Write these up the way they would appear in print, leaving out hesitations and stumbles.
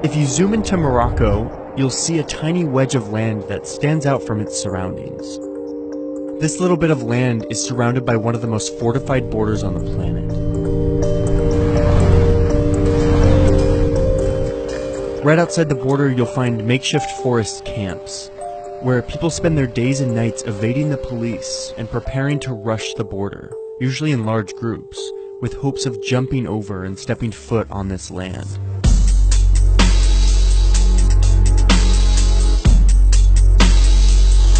If you zoom into Morocco, you'll see a tiny wedge of land that stands out from its surroundings. This little bit of land is surrounded by one of the most fortified borders on the planet. Right outside the border, you'll find makeshift forest camps, where people spend their days and nights evading the police and preparing to rush the border, usually in large groups, with hopes of jumping over and stepping foot on this land.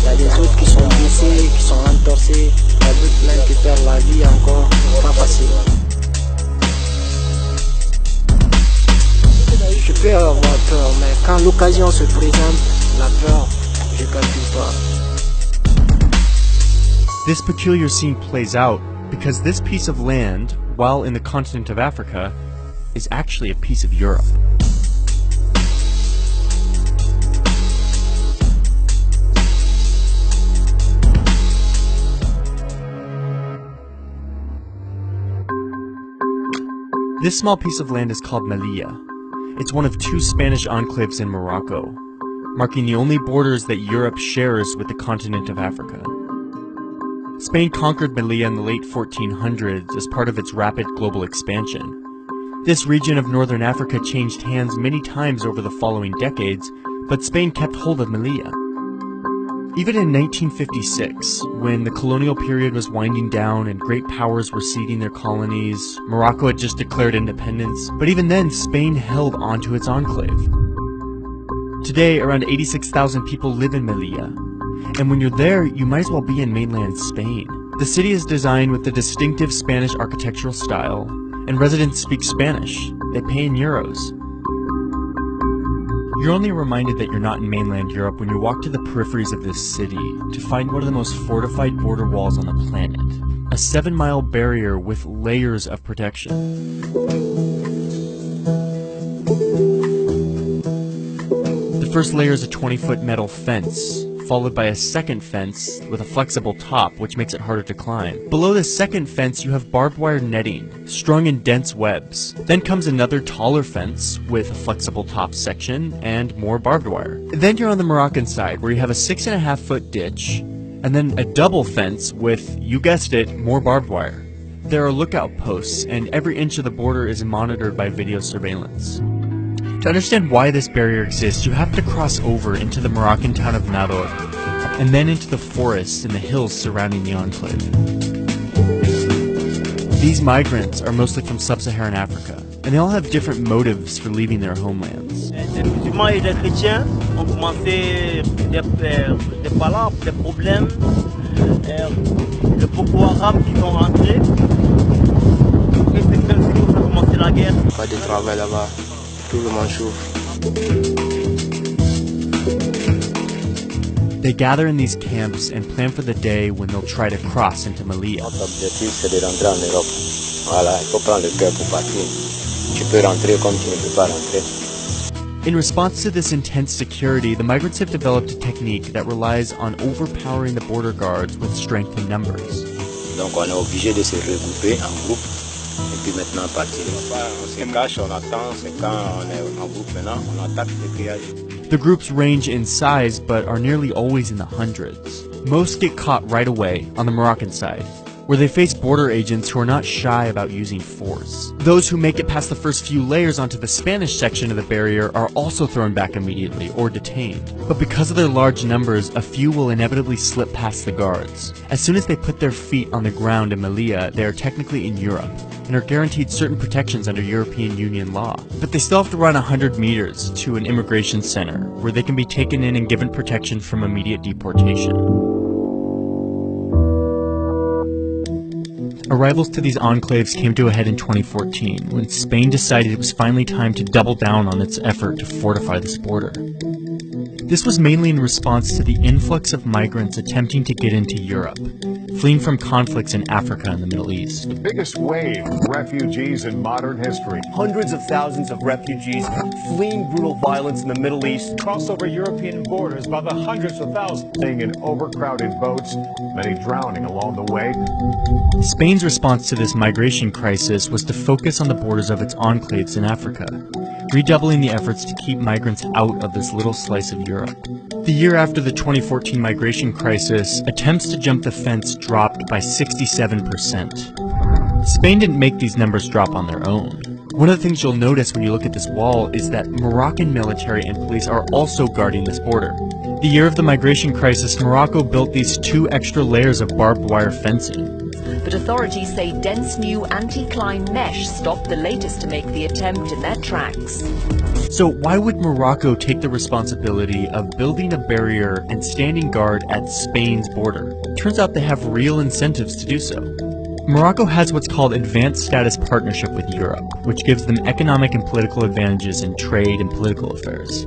Il y a des autres qui sont blessés, qui sont entorsés, il y a d'autres plein qui perdent la vie encore, pas facile. Je peux avoir peur, mais quand l'occasion se présente, la peur, je ne calcule pas. This peculiar scene plays out because this piece of land, while in the continent of Africa, is actually a piece of Europe. This small piece of land is called Melilla. It's one of two Spanish enclaves in Morocco, marking the only borders that Europe shares with the continent of Africa. Spain conquered Melilla in the late 1400s as part of its rapid global expansion. This region of northern Africa changed hands many times over the following decades, but Spain kept hold of Melilla. Even in 1956, when the colonial period was winding down and great powers were ceding their colonies, Morocco had just declared independence, but even then Spain held onto its enclave. Today, around 86,000 people live in Melilla, and when you're there, you might as well be in mainland Spain. The city is designed with the distinctive Spanish architectural style, and residents speak Spanish. They pay in euros. You're only reminded that you're not in mainland Europe when you walk to the peripheries of this city to find one of the most fortified border walls on the planet. A 7-mile barrier with layers of protection. The first layer is a 20-foot metal fence, followed by a second fence with a flexible top, which makes it harder to climb. Below the second fence, you have barbed wire netting, strung in dense webs. Then comes another taller fence with a flexible top section and more barbed wire. Then you're on the Moroccan side, where you have a 6.5-foot ditch, and then a double fence with, you guessed it, more barbed wire. There are lookout posts, and every inch of the border is monitored by video surveillance. To understand why this barrier exists, you have to cross over into the Moroccan town of Nador, and then into the forests and the hills surrounding the enclave. These migrants are mostly from sub-Saharan Africa, and they all have different motives for leaving their homelands. Les musulmans et les chrétiens ont commencé des palabres, des problèmes, le Boko Haram qui sont rentrés, et c'est comme si on a commencé la guerre. Pas de travail là-bas. Tout le monde souffre. They gather in these camps and plan for the day when they'll try to cross into Melilla. Notre objectif, c'est de rentrer en Europe. Voilà, il faut prendre le cœur pour partir. Tu peux rentrer comme tu ne peux pas rentrer. In response to this intense security, the migrants have developed a technique that relies on overpowering the border guards with strength in numbers. Donc on est obligé de se regrouper en groupe. Et puis maintenant partir. On se cache, on attend, c'est quand on est en groupe maintenant, on attaque les pillages. The groups range in size but are nearly always in the hundreds. Most get caught right away on the Moroccan side, where they face border agents who are not shy about using force. Those who make it past the first few layers onto the Spanish section of the barrier are also thrown back immediately or detained. But because of their large numbers, a few will inevitably slip past the guards. As soon as they put their feet on the ground in Melilla, they are technically in Europe and are guaranteed certain protections under European Union law. But they still have to run 100 meters to an immigration center, where they can be taken in and given protection from immediate deportation. Arrivals to these enclaves came to a head in 2014, when Spain decided it was finally time to double down on its effort to fortify this border. This was mainly in response to the influx of migrants attempting to get into Europe, fleeing from conflicts in Africa and the Middle East. The biggest wave of refugees in modern history. Hundreds of thousands of refugees fleeing brutal violence in the Middle East Cross over European borders by the hundreds of thousands. Staying in overcrowded boats, many drowning along the way. Spain's response to this migration crisis was to focus on the borders of its enclaves in Africa, redoubling the efforts to keep migrants out of this little slice of Europe. The year after the 2014 migration crisis, attempts to jump the fence dropped by 67%. Spain didn't make these numbers drop on their own. One of the things you'll notice when you look at this wall is that Moroccan military and police are also guarding this border. The year of the migration crisis, Morocco built these 2 extra layers of barbed wire fencing. But authorities say dense new anti-climb mesh stopped the latest to make the attempt in their tracks. So why would Morocco take the responsibility of building a barrier and standing guard at Spain's border? Turns out they have real incentives to do so. Morocco has what's called Advanced Status Partnership with Europe, which gives them economic and political advantages in trade and political affairs.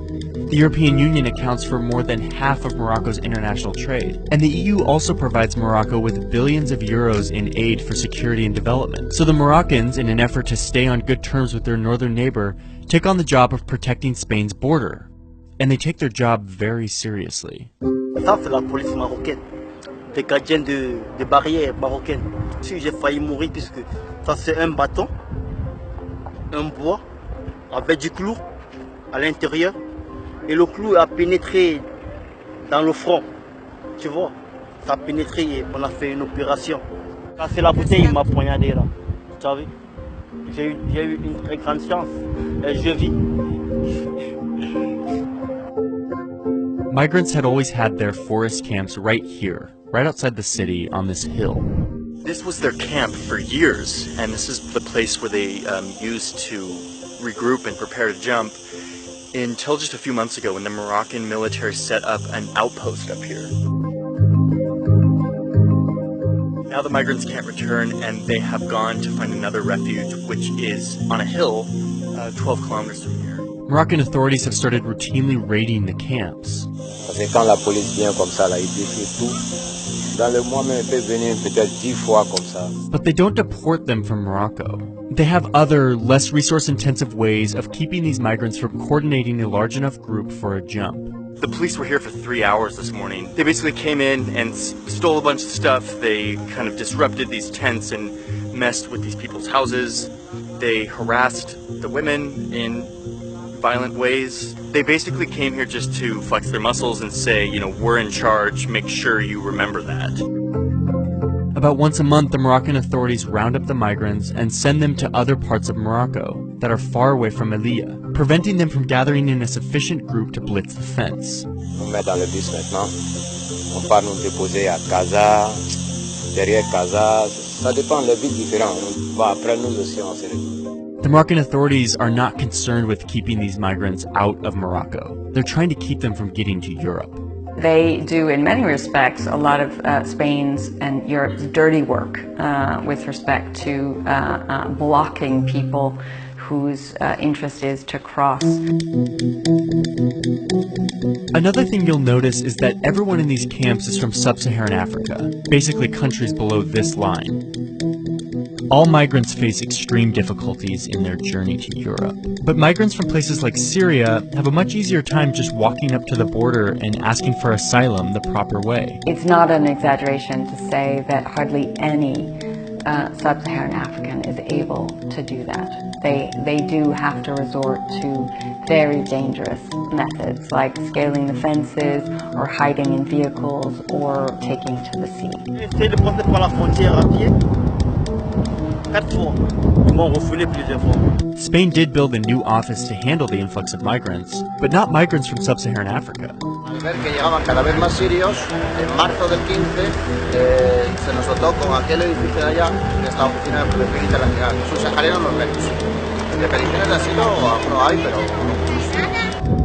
The European Union accounts for more than half of Morocco's international trade, and the EU also provides Morocco with billions of euros in aid for security and development. So the Moroccans, in an effort to stay on good terms with their northern neighbor, take on the job of protecting Spain's border. And they take their job very seriously. Ça, c'est la police marocaine, des gardiens de barrières marocaines. Si j'ai failli mourir puisque ça c'est un bâton, un bois avec du clou à l'intérieur. Et le clou a pénétré dans le front, tu vois, ça a pénétré et on a fait une opération. Quand c'est la bouteille, il m'a poignardé là, tu as vu. J'ai eu une très grande chance et je vis. Migrants had always had their forest camps right here, right outside the city on this hill. This was their camp for years, and this is the place where they used to regroup and prepare to jump, until just a few months ago when the Moroccan military set up an outpost up here. Now the migrants can't return and they have gone to find another refuge, which is on a hill 12 kilometers from here. Moroccan authorities have started routinely raiding the camps. Parce que quand la police vient comme ça, là, ils détruit tout. Dans le mois même, ils peuvent venir peut-être 10 fois comme ça. But they don't deport them from Morocco. They have other, less resource-intensive ways of keeping these migrants from coordinating a large enough group for a jump. The police were here for 3 hours this morning. They basically came in and stole a bunch of stuff. They kind of disrupted these tents and messed with these people's houses. They harassed the women in violent ways. They basically came here just to flex their muscles and say, you know, we're in charge, make sure you remember that. About once a month, the Moroccan authorities round up the migrants and send them to other parts of Morocco that are far away from Melilla, preventing them from gathering in a sufficient group to blitz the fence. On met dans le bus maintenant. On part nous déposer à Casa, derrière Casa. Ça dépend, les villes différentes. Après nous aussi, on se retrouve. The Moroccan authorities are not concerned with keeping these migrants out of Morocco. They're trying to keep them from getting to Europe. They do, in many respects, a lot of Spain's and Europe's dirty work with respect to blocking people whose interest is to cross. Another thing you'll notice is that everyone in these camps is from sub-Saharan Africa, basically countries below this line. All migrants face extreme difficulties in their journey to Europe. But migrants from places like Syria have a much easier time just walking up to the border and asking for asylum the proper way. It's not an exaggeration to say that hardly any sub-Saharan African is able to do that. They do have to resort to very dangerous methods like scaling the fences or hiding in vehicles or taking to the sea. J'essaie de passer par la frontière à pied 4 fois. Ils m'ont refoulé plusieurs fois. Spain did build a new office to handle the influx of migrants, but not migrants from sub-Saharan Africa. Al ver que llegaban cada vez más sirios, en marzo del 15 se nos dotó con aquel edificio de allá, que es la oficina de protección internacional. Subsaharianos los menos. De peticiones de asilo algunos hay, pero...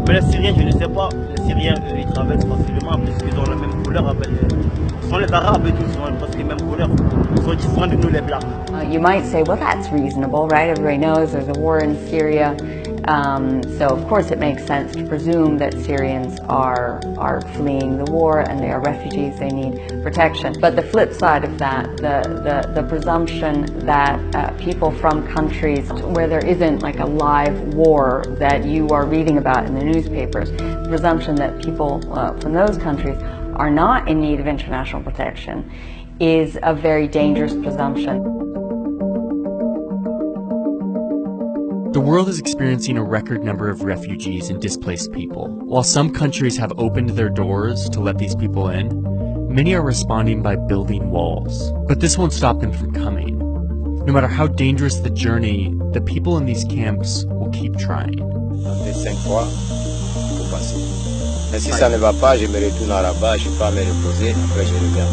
Mais les Syriens, je ne sais pas, les Syriens, ils traversent facilement parce qu'ils ont la même couleur avec les... Ce sont les Arabes et tout, ils ont presque les mêmes couleurs. Ils sont différents de nous les Blancs. You might say, well, that's reasonable, right? Everybody knows there's a war in Syria. So, of course, it makes sense to presume that Syrians are fleeing the war and they are refugees, they need protection. But the flip side of that, the presumption that people from countries where there isn't like a live war that you are reading about in the newspapers, the presumption that people from those countries are not in need of international protection is a very dangerous presumption. The world is experiencing a record number of refugees and displaced people. While some countries have opened their doors to let these people in, many are responding by building walls. But this won't stop them from coming. No matter how dangerous the journey, the people in these camps will keep trying. Mais si ça ne va pas, je me retourne à là-bas, je peux me reposer, après je reviens.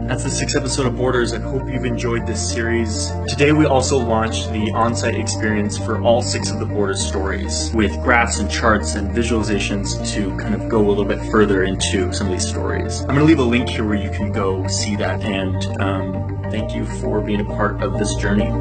That's the 6th episode of Borders. I hope you've enjoyed this series. Today we also launched the on-site experience for all 6 of the Borders stories with graphs and charts and visualizations to kind of go a little bit further into some of these stories. I'm going to leave a link here where you can go see that, and thank you for being a part of this journey.